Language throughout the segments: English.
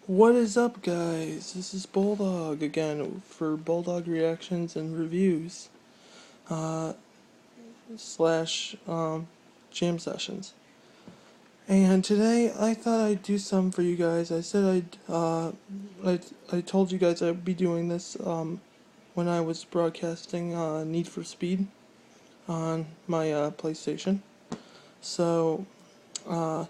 What is up, guys? This is Bulldog again for Bulldog Reactions and Reviews, uh, slash, jam sessions. And today I thought I'd do some for you guys. I said I told you guys I'd be doing this, when I was broadcasting, Need for Speed on my, PlayStation. So, uh,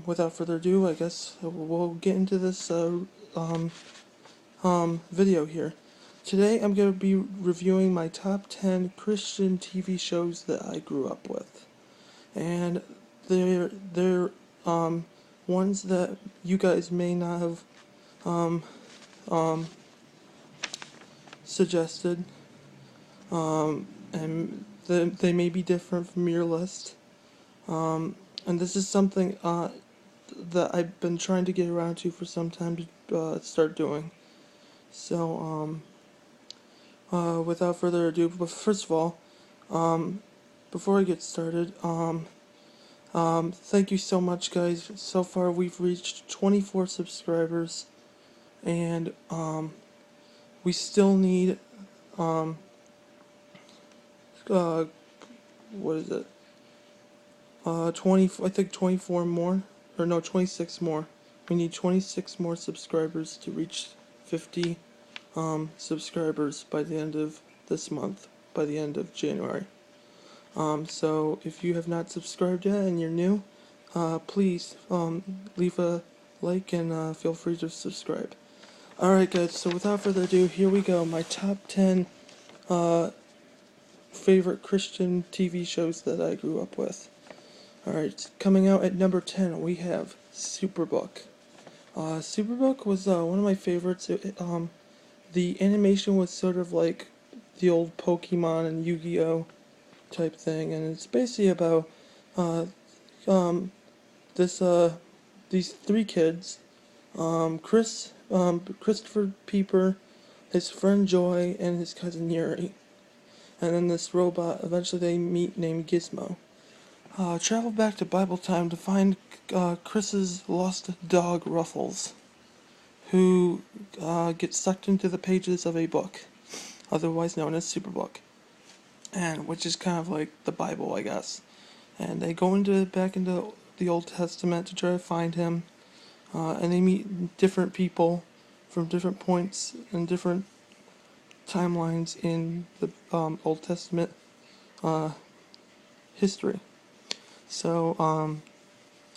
without further ado, I guess we'll get into this, video here. Today I'm going to be reviewing my top 10 Christian TV shows that I grew up with. And they're ones that you guys may not have suggested. And they may be different from your list. And this is something that I've been trying to get around to for some time to start doing. So, without further ado, but first of all, before I get started, thank you so much, guys. So far, we've reached 24 subscribers, and, we still need, what is it? I think 24 more, or no, 26 more. We need 26 more subscribers to reach 50, subscribers by the end of this month, by the end of January. So if you have not subscribed yet and you're new, please, leave a like and, feel free to subscribe. Alright, guys, so without further ado, here we go. My top 10, favorite Christian TV shows that I grew up with. Alright, coming out at number 10, we have Superbook. Superbook was, one of my favorites. The animation was sort of like the old Pokemon and Yu-Gi-Oh! Type thing, and it's basically about, this, these three kids, Christopher Pieper, his friend Joy, and his cousin Yuri. And then this robot, eventually they meet, named Gizmo. Travel back to Bible time to find, Chris's lost dog Ruffles, who, gets sucked into the pages of a book, otherwise known as Superbook, and which is kind of like the Bible, I guess. And they go back into the Old Testament to try to find him, and they meet different people from different points and different timelines in the, Old Testament, history. So,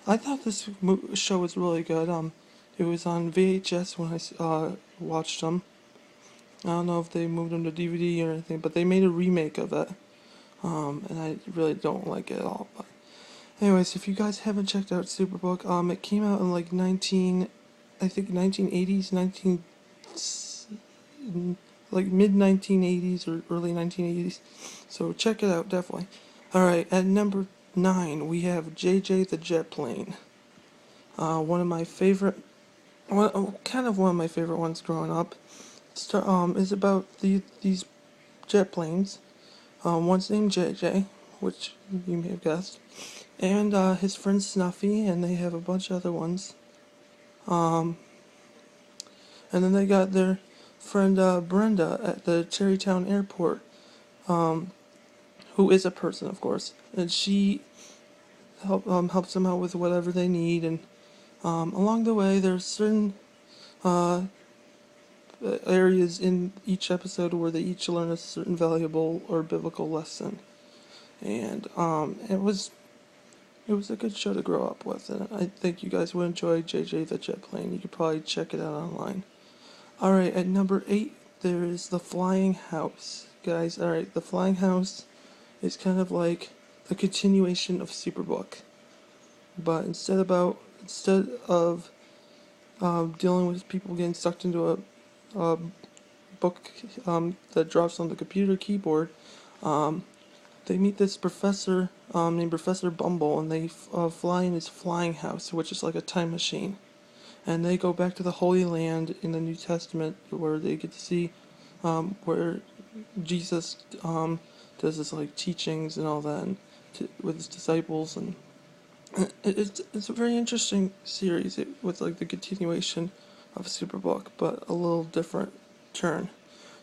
I thought this show was really good. It was on VHS when I watched them. I don't know if they moved them to DVD or anything, but they made a remake of it. And I really don't like it at all. But anyways, if you guys haven't checked out Superbook, it came out in like 1980s, like mid 1980s or early 1980s. So check it out, definitely. Alright, at number 9, we have JJ the Jet Plane. One of my favorite, one of my favorite ones growing up. Is about these jet planes. One's named JJ, which you may have guessed, and his friend Snuffy, and they have a bunch of other ones. And then they got their friend Brenda at the Cherrytown Airport, who is a person, of course, and she helps them out with whatever they need. And along the way, there's certain areas in each episode where they each learn a certain valuable or biblical lesson. And it was a good show to grow up with, and I think you guys would enjoy JJ the Jet Plane. You could probably check it out online. Alright, at number 8, there is The Flying House. Guys, alright, The Flying House is kind of like the continuation of Superbook. But instead of dealing with people getting sucked into a book that drops on the computer keyboard, they meet this professor named Professor Bumble, and they fly in his flying house, which is like a time machine. And they go back to the Holy Land in the New Testament, where they get to see where Jesus does his like teachings and all that, and with his disciples, and It's a very interesting series with like the continuation of Superbook, but a little different turn.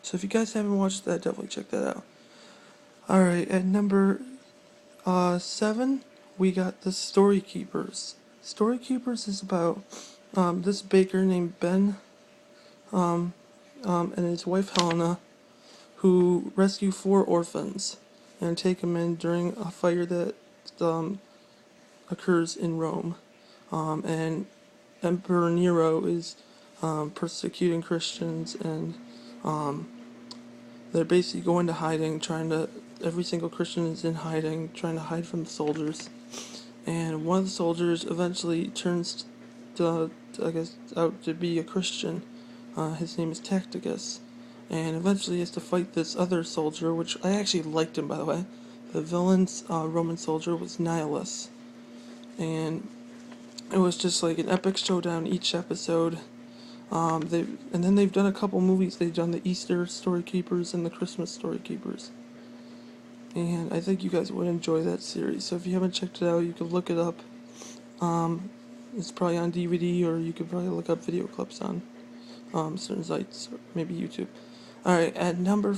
So if you guys haven't watched that, definitely check that out. All right, at number 7, we got the Story Keepers. Story Keepers is about this baker named Ben and his wife Helena, who rescue 4 orphans and take them in during a fire that um, occurs in Rome. And Emperor Nero is persecuting Christians, and they're basically going to hiding, every single Christian is in hiding, trying to hide from the soldiers. And one of the soldiers eventually turns out to be a Christian. His name is Tacticus. And eventually he has to fight this other soldier, which I actually liked him, by the way. The villain's Roman soldier was Nihilus. And it was just like an epic showdown each episode. They've done a couple movies. They've done the Easter Story Keepers and the Christmas Story Keepers. And I think you guys would enjoy that series. So if you haven't checked it out, you could look it up. It's probably on DVD, or you could probably look up video clips on certain sites, or maybe YouTube. Alright, at number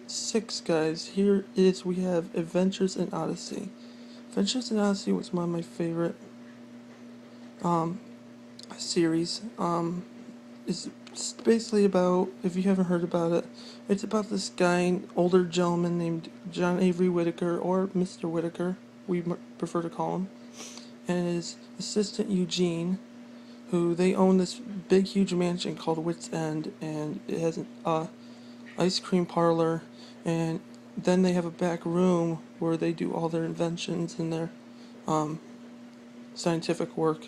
6, guys, here is we have Adventures in Odyssey. Adventures in Odyssey was one of my favorite series. It's basically about, if you haven't heard about it, it's about this guy, an older gentleman named John Avery Whitaker, or Mr. Whitaker, we prefer to call him, and his assistant Eugene, who they own this big, huge mansion called Wits End, and it has an ice cream parlor, and then they have a back room where they do all their inventions and their scientific work.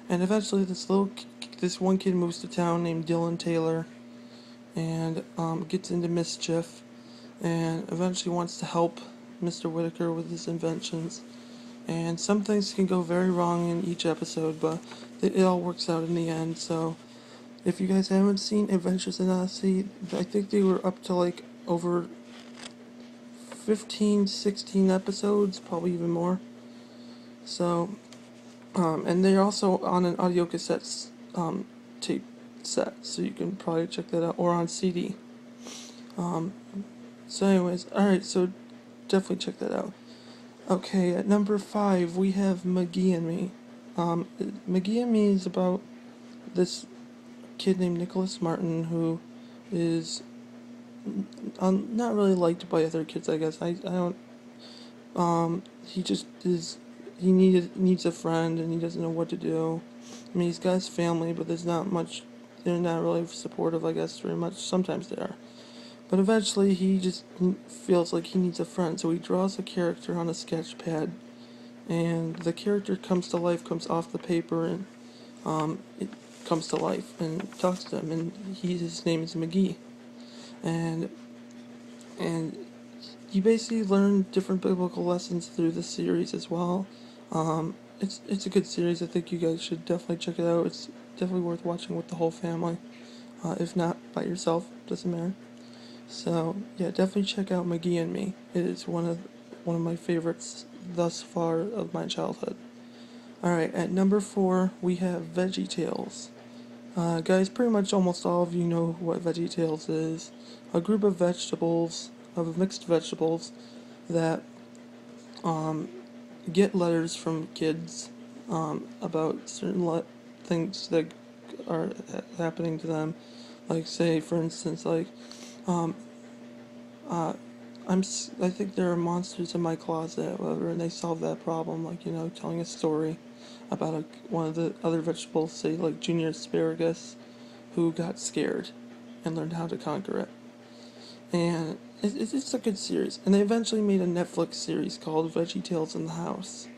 And eventually this one kid moves to town named Dylan Taylor, and gets into mischief, and eventually wants to help Mr. Whitaker with his inventions. And some things can go very wrong in each episode, but it all works out in the end. So if you guys haven't seen Adventures in Odyssey, I think they were up to like over 15, 16 episodes, probably even more. So, and they're also on an audio cassette tape set, so you can probably check that out, or on CD. So anyways, alright, so definitely check that out. Okay, at number 5, we have McGee and Me. McGee and Me is about this kid named Nicholas Martin, who is not really liked by other kids, I guess. I don't, he just is, he needs a friend, and he doesn't know what to do. I mean, he's got his family, but they're not really supportive, I guess, very much. Sometimes they are. But eventually he just feels like he needs a friend, so he draws a character on a sketch pad, and the character comes to life, comes off the paper, and it comes to life and talks to him, and his name is McGee. And you basically learn different biblical lessons through the series as well. It's a good series. I think you guys should definitely check it out. It's definitely worth watching with the whole family. If not, by yourself, doesn't matter. So yeah, definitely check out McGee and Me. It is one of my favorites thus far of my childhood. Alright, at number 4, we have VeggieTales. Guys, pretty much almost all of you know what VeggieTales is. A group of mixed vegetables, that get letters from kids about certain things that are happening to them. Like, say, for instance, like, I think there are monsters in my closet, whatever, and they solve that problem, like, telling a story about one of the other vegetables, say, like Junior Asparagus, who got scared and learned how to conquer it. And it's a good series. And they eventually made a Netflix series called VeggieTales in the House.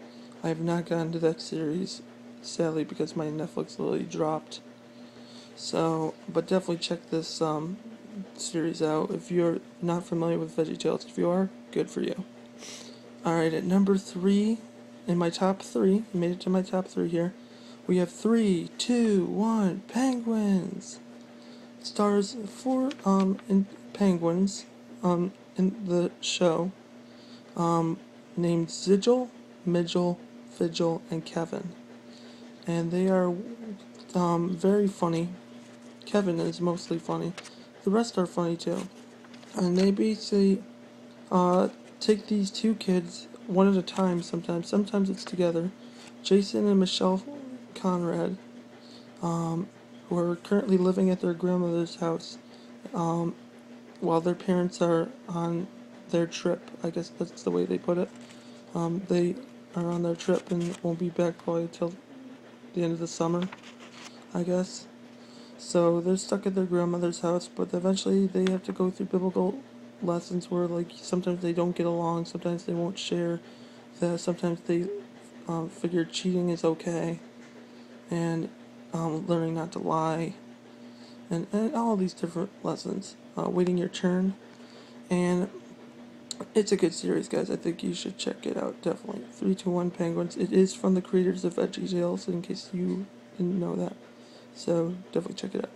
I have not gotten to that series, sadly, because my Netflix literally dropped. So, but definitely check this series out if you're not familiar with VeggieTales. If you are, good for you. Alright, at number 3, in my top 3, made it to my top 3 here, we have 3, 2, 1, Penguins! Stars 4 in penguins in the show, named Zigil, Midgel, Vigil, and Kevin. And they are very funny. Kevin is mostly funny. The rest are funny too. And they basically take these two kids one at a time sometimes. Sometimes it's together. Jason and Michelle Conrad, who are currently living at their grandmother's house while their parents are on their trip. I guess that's the way they put it. They are on their trip and won't be back probably till the end of the summer, I guess. So they're stuck at their grandmother's house, but eventually they have to go through biblical lessons where, like, sometimes they don't get along, sometimes they won't share, that sometimes they figure cheating is okay, and learning not to lie, and all these different lessons. Waiting your turn, and it's a good series, guys. I think you should check it out, definitely. 321 Penguins. It is from the creators of VeggieTales, in case you didn't know that. So definitely check it out.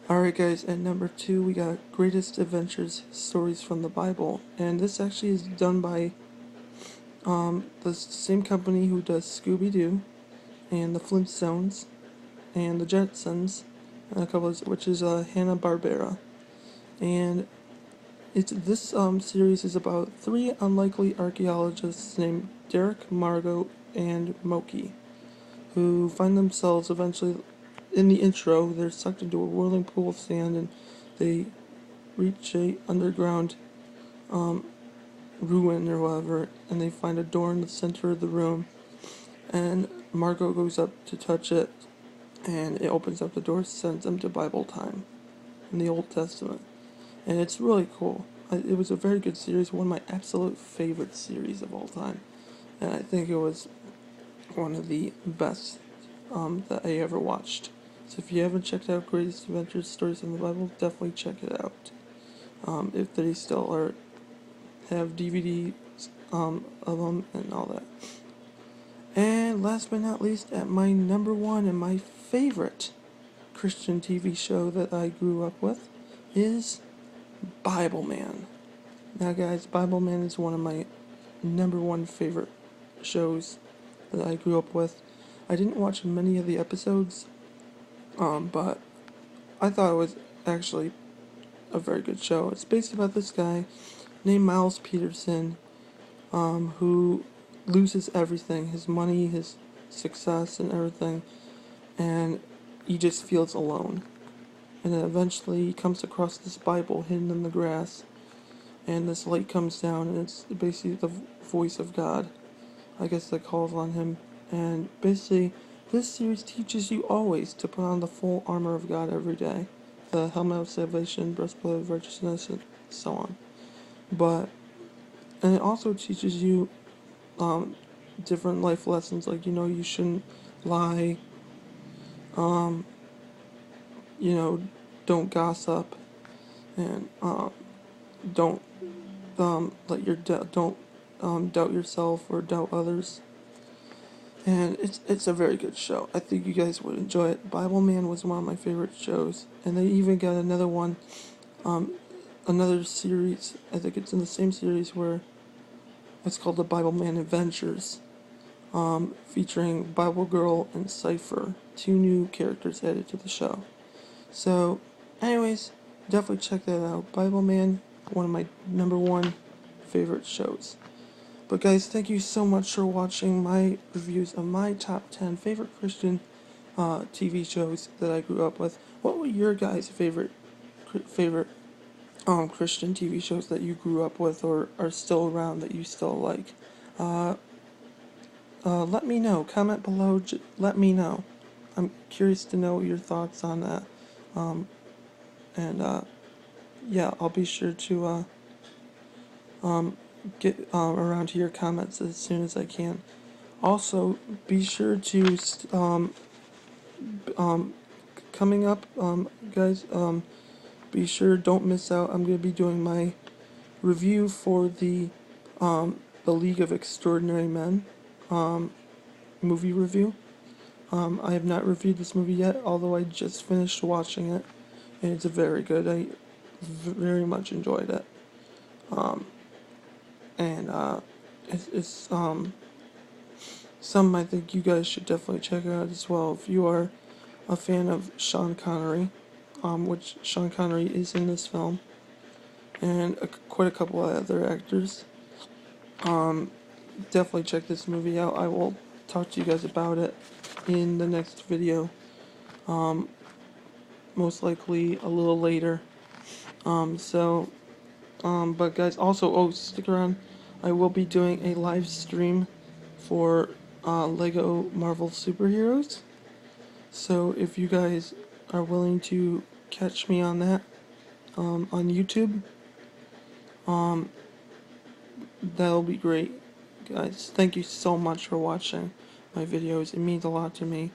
Alright, guys, at number 2 we got Greatest Adventures Stories from the Bible. And this actually is done by the same company who does Scooby-Doo and the Flintstones and the Jetsons, and a couple of, which is Hanna-Barbera. And this series is about 3 unlikely archaeologists named Derek, Margot, and Moki, who find themselves eventually, in the intro, they're sucked into a whirling pool of sand, and they reach a underground ruin or whatever, and they find a door in the center of the room, and Margot goes up to touch it, and it opens up the door, sends them to Bible time in the Old Testament. And it's really cool. It was a very good series, one of my absolute favorite series of all time. And I think it was one of the best that I ever watched. So if you haven't checked out Greatest Adventures Stories in the Bible, definitely check it out. If they still have DVDs of them and all that. And last but not least, at my number 1 and my favorite Christian TV show that I grew up with is Bible Man. Now, guys, Bible Man is one of my number 1 favorite shows that I grew up with. I didn't watch many of the episodes, but I thought it was actually a very good show. It's based about this guy named Miles Peterson, who loses everything, his money, his success, and everything, and he just feels alone. And then eventually he comes across this Bible hidden in the grass, and this light comes down, and it's basically the voice of God, I guess, that calls on him. And basically, this series teaches you always to put on the full armor of God every day, the helmet of salvation, breastplate of righteousness, and so on. And it also teaches you different life lessons, like, you shouldn't lie, don't gossip, and don't doubt yourself or doubt others. And it's a very good show. I think you guys would enjoy it. Bible Man was one of my favorite shows, and they even got another one, another series. I think it's in the same series where it's called the Bible Man Adventures, featuring Bible Girl and Cypher, 2 new characters added to the show. So, anyways, definitely check that out. Bible Man, one of my number 1 favorite shows. But guys, thank you so much for watching my reviews of my top 10 favorite Christian TV shows that I grew up with. What were your guys' favorite Christian TV shows that you grew up with or are still around that you still like? Let me know. Comment below. Let me know. I'm curious to know your thoughts on that. Yeah, I'll be sure to get around to your comments as soon as I can. Also, be sure to coming up, guys. Be sure, don't miss out. I'm going to be doing my review for the League of Extraordinary Men movie review. I have not reviewed this movie yet, although I just finished watching it, and it's very good. I very much enjoyed it. It's some I think you guys should definitely check out as well if you are a fan of Sean Connery, which Sean Connery is in this film, and quite a couple of other actors. Definitely check this movie out. I will talk to you guys about it in the next video, most likely a little later. But guys, also, stick around. I will be doing a live stream for Lego Marvel Superheroes. So if you guys are willing to catch me on that, on YouTube, that'll be great. Guys, thank you so much for watching my videos. It means a lot to me.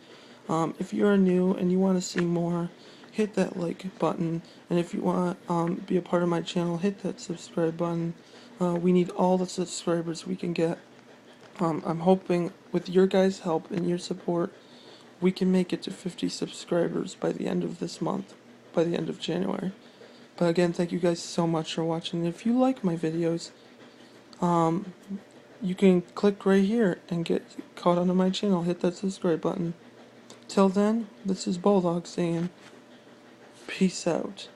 If you're new and you want to see more, hit that like button. And if you want to be a part of my channel, hit that subscribe button. We need all the subscribers we can get. I'm hoping with your guys' help and your support, we can make it to 50 subscribers by the end of this month, by the end of January. But again, thank you guys so much for watching. If you like my videos, you can click right here and get caught onto my channel. Hit that subscribe button. Till then, this is Bulldog saying, peace out.